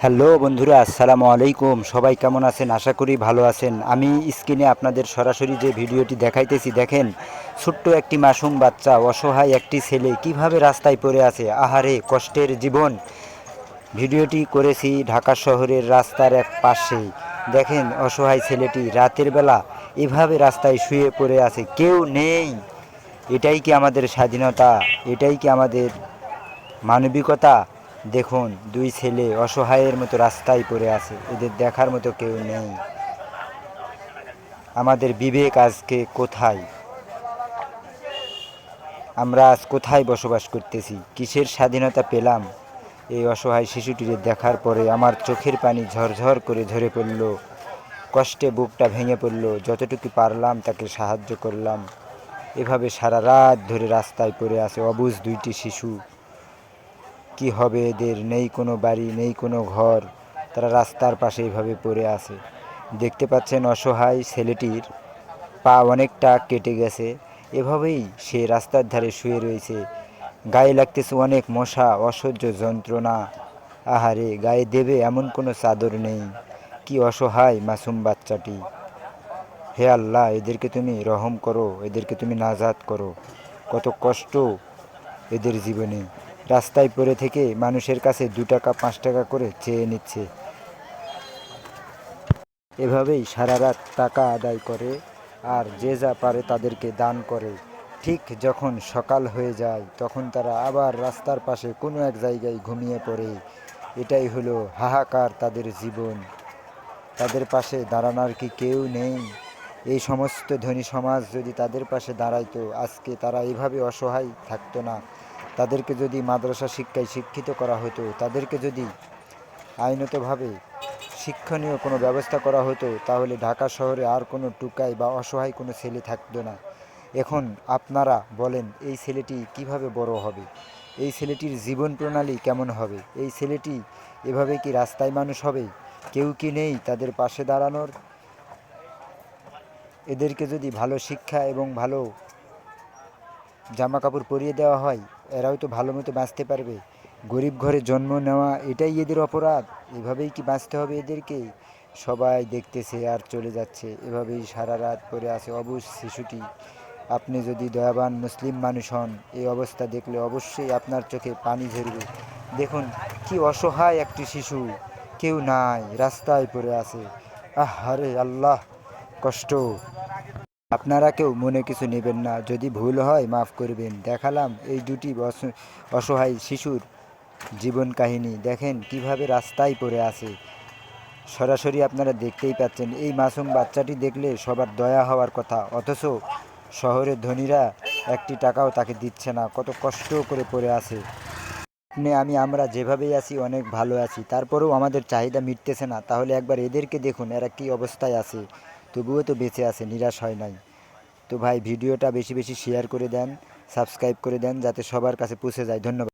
Hello বন্ধুরা, আসসালামু আলাইকুম। সবাই কেমন আছেন? আশা করি ভালো আছেন। আমি স্ক্রিনে আপনাদের সরাসরি যে ভিডিওটি দেখাইতেছি, দেখেন ছোট্ট একটি মাসুম বাচ্চা, অসহায় একটি ছেলে কিভাবে রাস্তায় পড়ে আছে। আহারে কষ্টের জীবন। ভিডিওটি করেছি ঢাকা শহরের রাস্তার এক পাশে। দেখেন অসহায় ছেলেটি রাতের বেলা এভাবে রাস্তায় শুয়ে পড়ে আছে, কেউ নেই। এটাই কি আমাদের স্বাধীনতা? এটাই কি আমাদের মানবিকতা? দেখুন, দুই ছেলে অসহায়ের মতো রাস্তায় পড়ে আছে, এদের দেখার মতো কেউ নেই। আমাদের বিবেক আজকে কোথায়? আমরা আজ কোথায় বসবাস করতেছি? কিসের স্বাধীনতা পেলাম? এই অসহায় শিশুটিকে দেখার পরে আমার চোখের পানি ঝরঝর করে ঝরে পড়ল। কষ্টে বুকটা ভেঙে পড়ল। যতটুকু পারলাম তাকে সাহায্য করলাম। এভাবে সারা রাত ধরে রাস্তায় পড়ে আছে অবুঝ দুইটি শিশু। কি হবে এদের? নেই কোনো বাড়ি, নেই কোনো ঘর, তারা রাস্তার পাশে এইভাবে পড়ে আছে। দেখতে পাচ্ছেন অসহায় ছেলেটির পা অনেকটা কেটে গেছে, এভাবেই সে রাস্তার ধারে শুয়ে রয়েছে। গায়ে লাগতেছে অনেক মশা, অসহ্য যন্ত্রণা। আহারে, গায়ে দেবে এমন কোনো চাদর নেই। কি অসহায় মাসুম বাচ্চাটি। হে আল্লাহ, এদেরকে তুমি রহম করো, এদেরকে তুমি নাজাত করো। কত কষ্ট এদের জীবনে। রাস্তায় পড়ে থেকে মানুষের কাছে 2 টাকা 5 টাকা করে চেয়ে নিচ্ছে। এভাবেই সারা রাত টাকা আদায় করে আর যে যা পারে তাদেরকে দান করে। ঠিক যখন সকাল হয়ে যায় তখন তারা আবার রাস্তার পাশে কোনো এক জায়গায় ঘুমিয়ে পড়ে। এটাই হলো হাহাকার তাদের জীবন। তাদের পাশে দাঁড়ানোর কি কেউ নেই? এই সমস্ত ধনী সমাজ যদি তাদের পাশে দাঁড়াইতো, আজকে তারা এইভাবে অসহায় থাকতো না। তাদেরকে যদি মাদ্রাসা শিক্ষায় শিক্ষিত করা হতো, তাদেরকে যদি আইনতভাবে শিক্ষণীয় কোনো ব্যবস্থা করা হতো, তাহলে ঢাকা শহরে আর কোনো টুকাই বা অসহায় কোনো ছেলে থাকতো না। এখন আপনারা বলেন, এই ছেলেটি কিভাবে বড় হবে? এই ছেলেটির জীবন প্রণালী কেমন হবে? এই ছেলেটি এভাবে কি রাস্তায় মানুষ হবে? কেউ কি নেই তাদের পাশে দাঁড়ানোর? এদেরকে যদি ভালো শিক্ষা এবং ভালো জামা কাপড় পরিয়ে দেওয়া হয়, এরাও তো ভালো মতো বাঁচতে পারবে। গরিব ঘরে জন্ম নেওয়া এটাই এদের অপরাধ? এভাবেই কি বাঁচতে হবে এদেরকে? সবাই দেখতেছে আর চলে যাচ্ছে। এভাবেই সারা রাত পড়ে আছে অবুঝ শিশুটি। আপনি যদি দয়াবান মুসলিম মানুষ হন, এই অবস্থা দেখলে অবশ্যই আপনার চোখে পানি ঝরবে। দেখুন কি অসহায় একটি শিশু, কেউ নাই, রাস্তায় পড়ে আছে। আহারে আল্লাহ, কষ্ট। আপনারা কেউ মনে কিছু নেবেন না, যদি ভুল হয় মাফ করবেন। দেখালাম এই দুটি অসহায় শিশুর জীবন কাহিনী। দেখেন কিভাবে রাস্তায় পড়ে আছে। সরাসরি আপনারা দেখতেই পাচ্ছেন। এই মাসুম বাচ্চাটি দেখলে সবার দয়া হওয়ার কথা, অথচ শহরের ধনীরা একটি টাকাও তাকে দিচ্ছে না। কত কষ্ট করে পড়ে আছে। আমরা যেভাবেই আছি অনেক ভালো আছি, তারপরেও আমাদের চাহিদা মিটতেছে না। তাহলে একবার এদেরকে দেখুন, এরা কী অবস্থায় আছে, তবুও তো বেঁচে আছে, নিরাশ হয় নাই। তো ভাই, ভিডিওটা বেশি বেশি শেয়ার করে দেন, সাবস্ক্রাইব করে দেন, যাতে সবার কাছে পৌঁছে যায়। ধন্যবাদ।